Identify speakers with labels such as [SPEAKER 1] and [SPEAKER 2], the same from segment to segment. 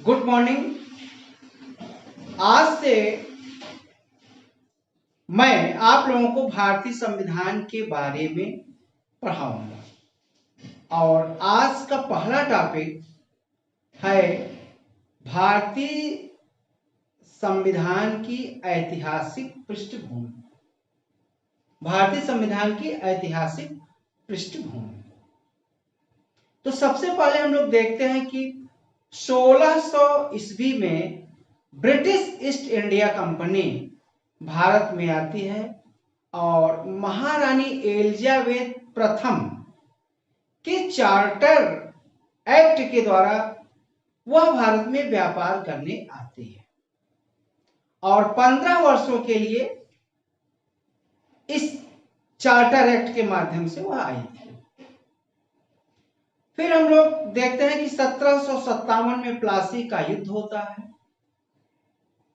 [SPEAKER 1] Good morning. आज से मैं आप लोगों को भारतीय संविधान के बारे में पढ़ाऊंगा और आज का पहला टॉपिक है भारतीय संविधान की ऐतिहासिक पृष्ठभूमि। भारतीय संविधान की ऐतिहासिक पृष्ठभूमि। तो सबसे पहले हम लोग देखते हैं कि 1600 ईस्वी में British east India company Bharat में आती है और महारानी एलिजाबेथ प्रथम के चार्टर एक्ट के द्वारा वह भारत में व्यापार करने आती है और 15 वर्षों के लिए इस चार्टर एक्ट के माध्यम से वह आई थी। फिर हम लोग देखते हैं कि 1757 में प्लासी का युद्ध होता है।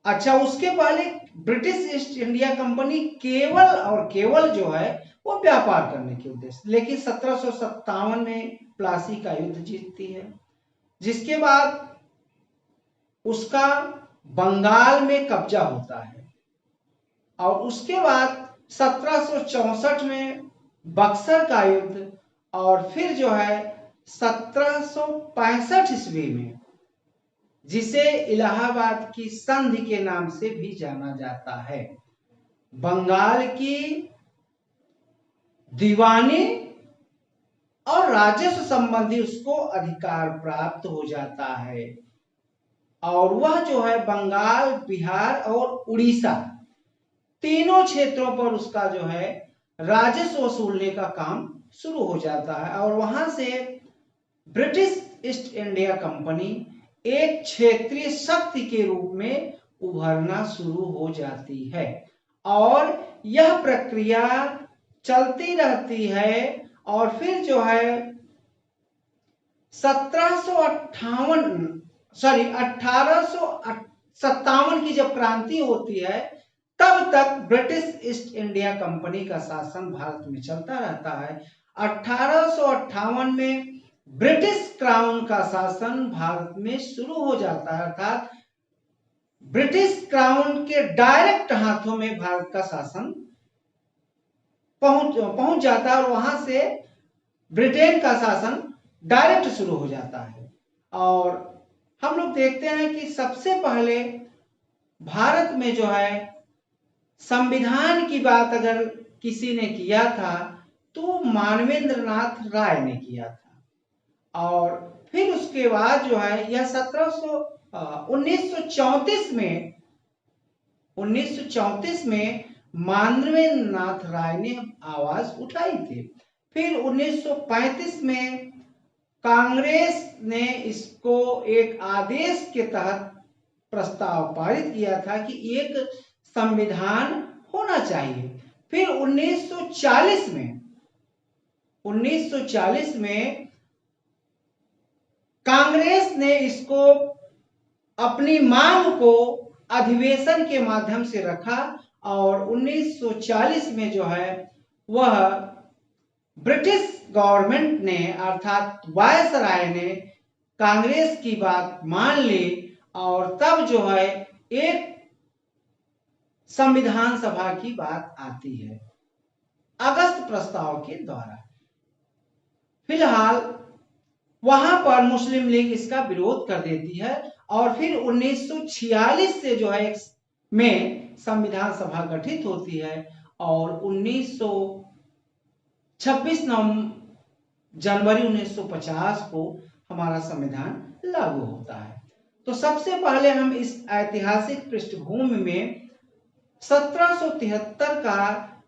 [SPEAKER 1] अच्छा, उसके पहले ब्रिटिश ईस्ट इंडिया कंपनी केवल जो है वो व्यापार करने के उद्देश्य, लेकिन 1757 में प्लासी का युद्ध जीतती है, जिसके बाद उसका बंगाल में कब्जा होता है और उसके बाद 1764 में बक्सर का युद्ध और फिर जो है 1765 ईस्वी में, जिसे इलाहाबाद की संधि के नाम से भी जाना जाता है, बंगाल की दीवानी और राजस्व संबंधी उसको अधिकार प्राप्त हो जाता है और वह जो है बंगाल, बिहार और उड़ीसा तीनों क्षेत्रों पर उसका जो है राजस्व वसूलने का काम शुरू हो जाता है और वहां से ब्रिटिश ईस्ट इंडिया कंपनी एक क्षेत्रीय शक्ति के रूप में उभरना शुरू हो जाती है और यह प्रक्रिया चलती रहती है और फिर जो है 1857 की जब क्रांति होती है तब तक ब्रिटिश ईस्ट इंडिया कंपनी का शासन भारत में चलता रहता है। 1858 में ब्रिटिश क्राउन का शासन भारत में शुरू हो जाता है, अर्थात ब्रिटिश क्राउन के डायरेक्ट हाथों में भारत का शासन पहुंच जाता है और वहां से ब्रिटेन का शासन डायरेक्ट शुरू हो जाता है। और हम लोग देखते हैं कि सबसे पहले भारत में जो है संविधान की बात अगर किसी ने किया था तो मानवेंद्र नाथ राय ने किया था और फिर उसके बाद जो है यह 1934 में मानवेंद्र नाथ राय ने आवाज उठाई थी। फिर 1935 में कांग्रेस ने इसको एक आदेश के तहत प्रस्ताव पारित किया था कि एक संविधान होना चाहिए। फिर 1940 में कांग्रेस ने इसको अपनी मांग को अधिवेशन के माध्यम से रखा और 1940 में जो है वह ब्रिटिश गवर्नमेंट ने अर्थात वायसराय ने कांग्रेस की बात मान ली और तब जो है एक संविधान सभा की बात आती है अगस्त प्रस्ताव के द्वारा। फिलहाल वहां पर मुस्लिम लीग इसका विरोध कर देती है और फिर 1946 से जो है में संविधान सभा गठित होती है और 26 जनवरी 1950 को हमारा संविधान लागू होता है। तो सबसे पहले हम इस ऐतिहासिक पृष्ठभूमि में 1773 का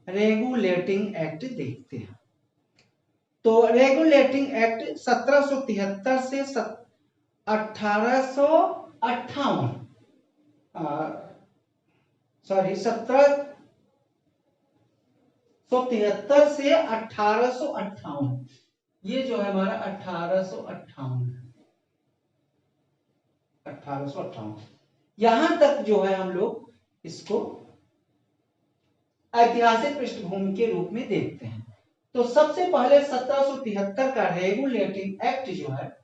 [SPEAKER 1] रेगुलेटिंग एक्ट देखते हैं। तो रेगुलेटिंग एक्ट 1773 से 1773 से 1858, ये जो है हमारा 1858 यहां तक जो है हम लोग इसको ऐतिहासिक पृष्ठभूमि के रूप में देखते हैं। तो सबसे पहले 1773 का रेगुलेटिंग एक्ट जो है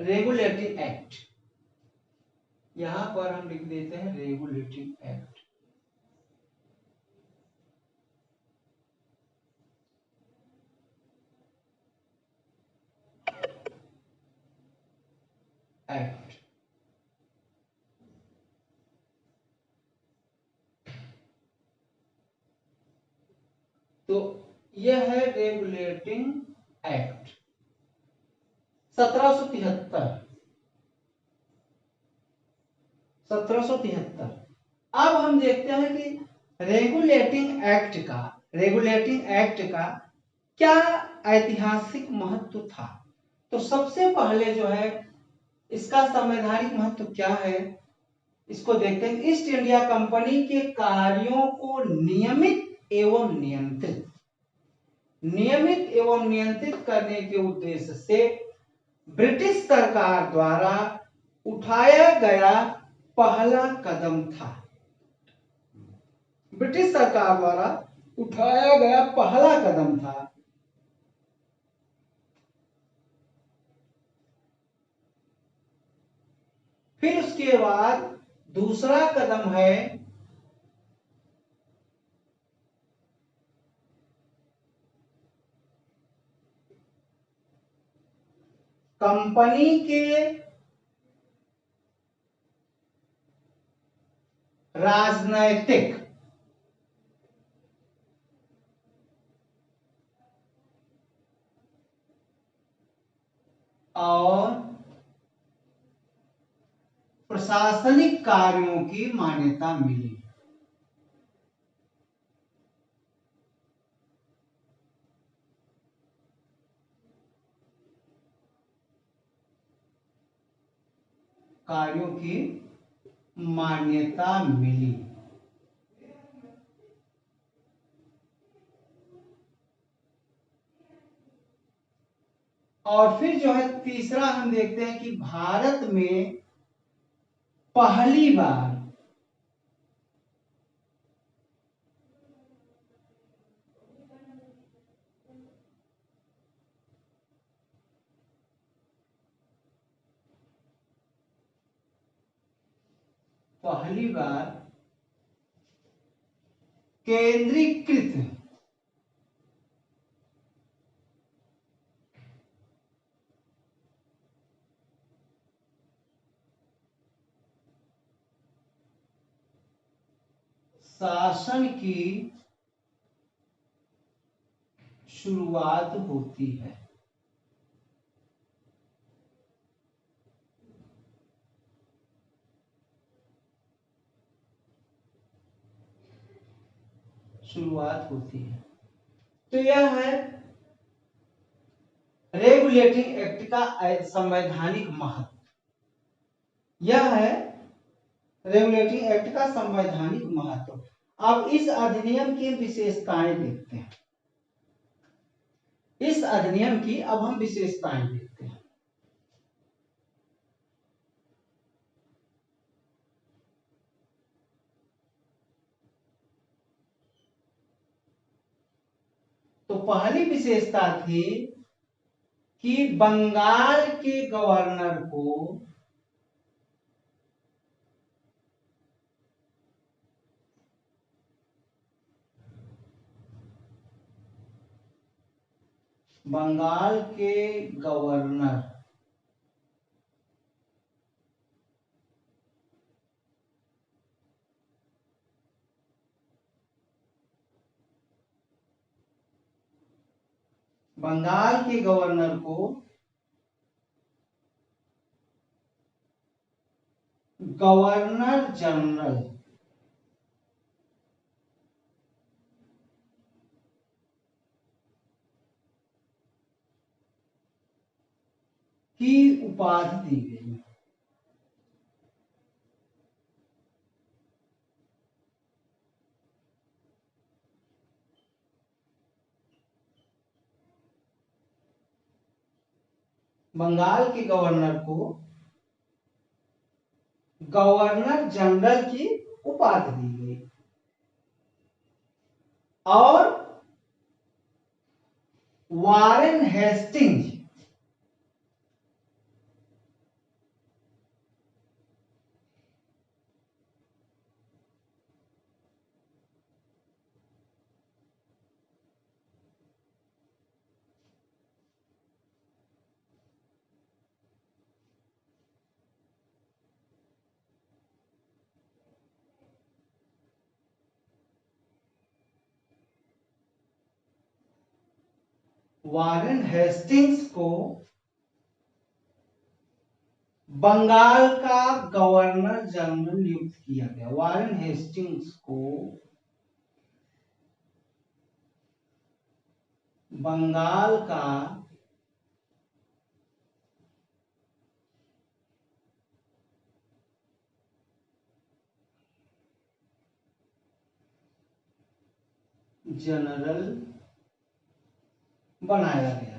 [SPEAKER 1] रेगुलेटिंग एक्ट, यहां पर हम लिख देते हैं रेगुलेटिंग एक्ट। एक्ट तो यह है रेगुलेटिंग एक्ट 1773। 1773। अब हम देखते हैं कि रेगुलेटिंग एक्ट का क्या ऐतिहासिक महत्व था। तो सबसे पहले जो है इसका संवैधानिक महत्व क्या है, इसको देखते हैं। ईस्ट इंडिया कंपनी के कार्यों को नियमित एवं नियंत्रित करने के उद्देश्य से ब्रिटिश सरकार द्वारा उठाया गया पहला कदम था। ब्रिटिश सरकार द्वारा उठाया गया पहला कदम था। फिर उसके बाद दूसरा कदम है कंपनी के राजनैतिक और प्रशासनिक कार्यों की मान्यता मिली। कार्यों की मान्यता मिली। और फिर जो है तीसरा हम देखते हैं कि भारत में पहली बार केंद्रीकृत शासन की शुरुआत होती है। तो यह है रेगुलेटिंग एक्ट का संवैधानिक महत्व। यह है रेगुलेटिंग एक्ट का संवैधानिक महत्व। अब इस अधिनियम की विशेषताएं देखते हैं। इस अधिनियम की अब हम विशेषताएं देखते हैं। तो पहली विशेषता थी कि बंगाल के गवर्नर को बंगाल के गवर्नर बंगाल के गवर्नर को गवर्नर जनरल की उपाधि दी गई। बंगाल के गवर्नर को गवर्नर जनरल की उपाधि दी गई और वारेन हेस्टिंग्स वारेन हेस्टिंग्स को बंगाल का गवर्नर जनरल नियुक्त किया गया। वारेन हेस्टिंग्स को बंगाल का जनरल बनाया गया।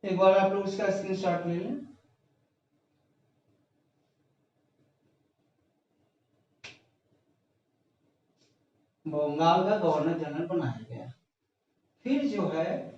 [SPEAKER 1] एक बार आप लोग इसका स्क्रीनशॉट ले लें। बंगाल का गवर्नर जनरल बनाया गया। फिर जो है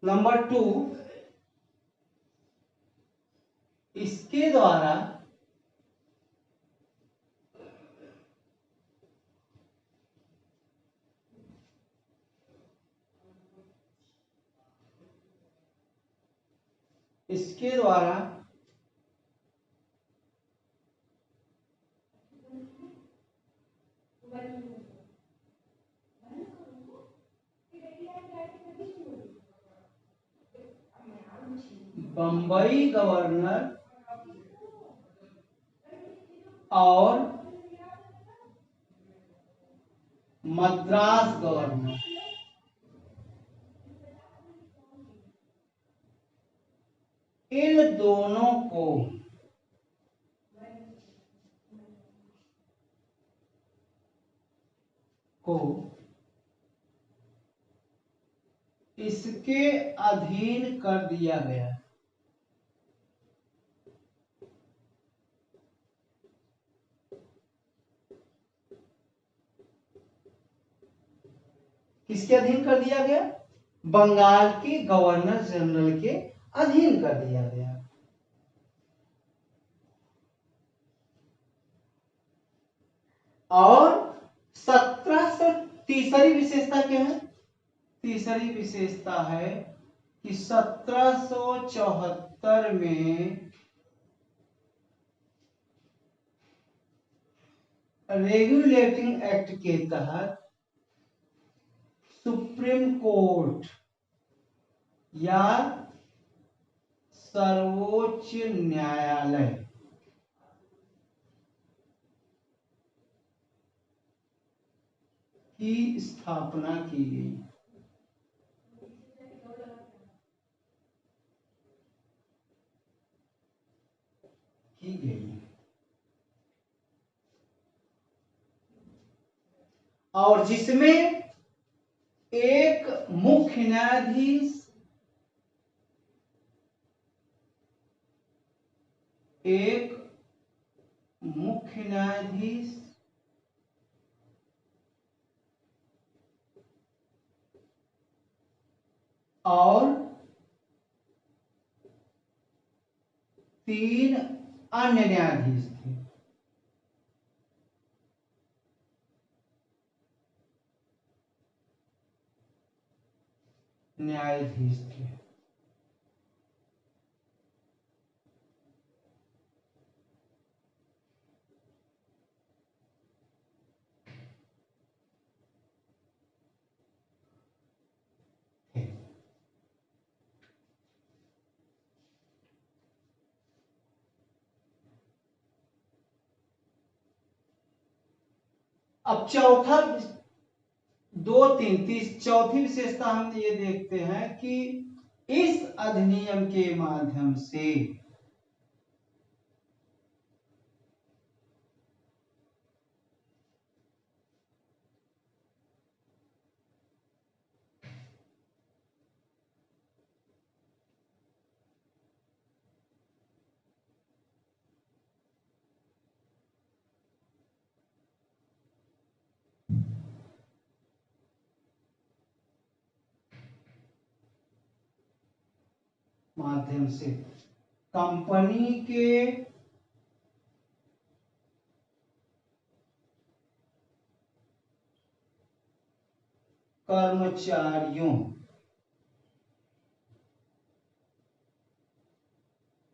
[SPEAKER 1] नंबर 2, इसके द्वारा बंबई गवर्नर और मद्रास गवर्नर इन दोनों को इसके अधीन कर दिया गया। किसके अधीन कर दिया गया? बंगाल के गवर्नर जनरल के अधीन कर दिया गया। और 1700 तीसरी विशेषता क्या है? तीसरी विशेषता है कि 1774 में रेगुलेटिंग एक्ट के तहत सुप्रीम कोर्ट या सर्वोच्च न्यायालय की स्थापना की गई। और जिसमें एक मुख्य न्यायाधीश, और 3 अन्य न्यायाधीश थे। अब चौथी विशेषता हम ये देखते हैं कि इस अधिनियम के माध्यम से कंपनी के कर्मचारियों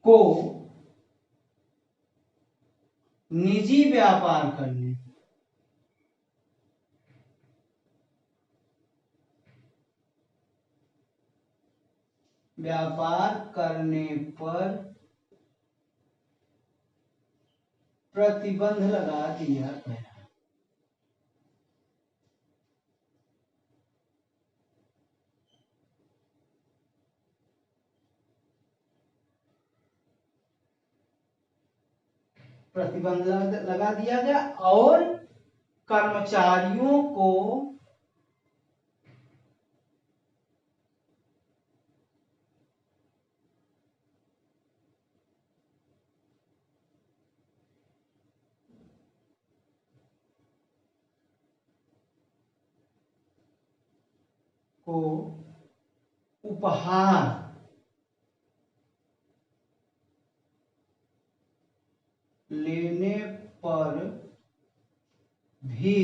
[SPEAKER 1] को निजी व्यापार करने पर प्रतिबंध लगा दिया गया। प्रतिबंध लगा दिया गया और कर्मचारियों को उपहार लेने पर भी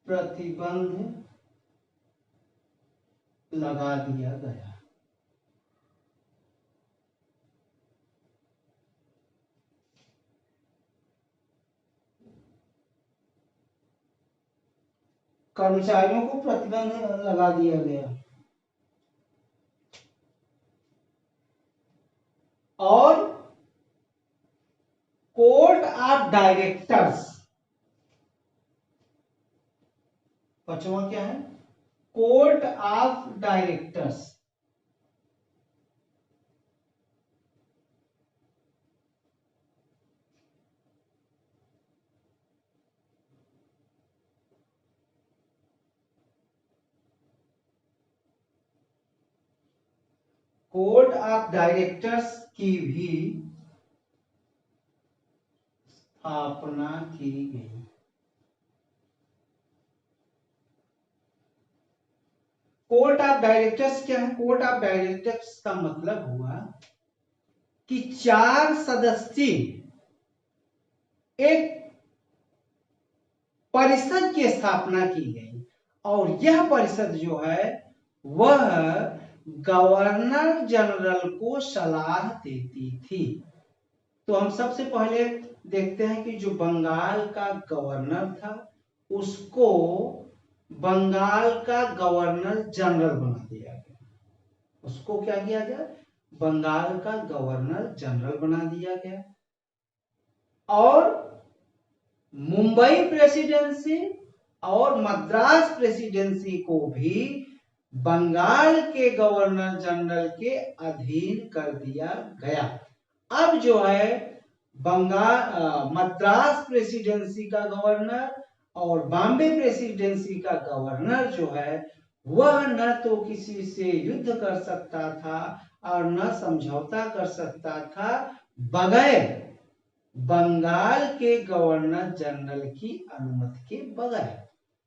[SPEAKER 1] प्रतिबंध लगा दिया गया। कर्मचारियों को प्रतिबंध लगा दिया गया और कोर्ट ऑफ डायरेक्टर्स, पांचवा क्या है, court of directors court of directors की भी स्थापना की गई। कोर्ट ऑफ डायरेक्टर्स क्या है? कोर्ट ऑफ डायरेक्टर्स का मतलब हुआ कि 4 सदस्यीय एक परिषद की स्थापना की गई और यह परिषद जो है वह गवर्नर जनरल को सलाह देती थी। तो हम सबसे पहले देखते हैं कि जो बंगाल का गवर्नर था उसको बंगाल का गवर्नर जनरल बना दिया गया। उसको क्या किया गया? बंगाल का गवर्नर जनरल बना दिया गया और मुंबई प्रेसिडेंसी और मद्रास प्रेसिडेंसी को भी बंगाल के गवर्नर जनरल के अधीन कर दिया गया। अब जो है बंगाल मद्रास प्रेसिडेंसी का गवर्नर और बॉम्बे प्रेसिडेंसी का गवर्नर जो है वह न तो किसी से युद्ध कर सकता था और न समझौता कर सकता था बगैर बंगाल के गवर्नर जनरल की अनुमति के बगैर।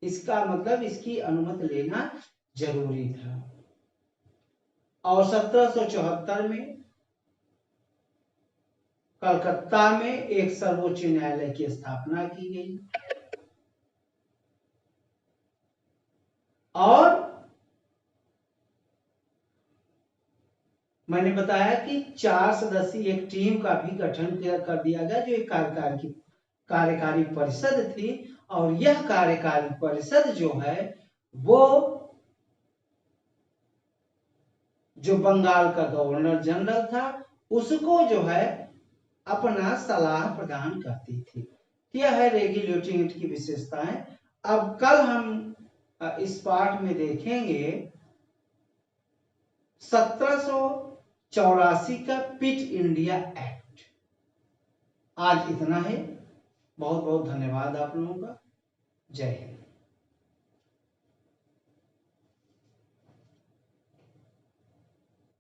[SPEAKER 1] इसका मतलब इसकी अनुमति लेना जरूरी था। और 1774 में कलकत्ता में एक सर्वोच्च न्यायालय की स्थापना की गई और मैंने बताया कि 4 सदस्यीय एक टीम का भी गठन कर दिया गया जो एक कार्यकारी परिषद थी और यह कार्यकारी परिषद जो है वो जो बंगाल का गवर्नर जनरल था उसको जो है अपना सलाह प्रदान करती थी। यह है रेगुलेटिंग की विशेषताएं। अब कल हम इस पाठ में देखेंगे 1784 का क्विट इंडिया एक्ट। आज इतना है। बहुत बहुत धन्यवाद आप लोगों का। जय हिंद।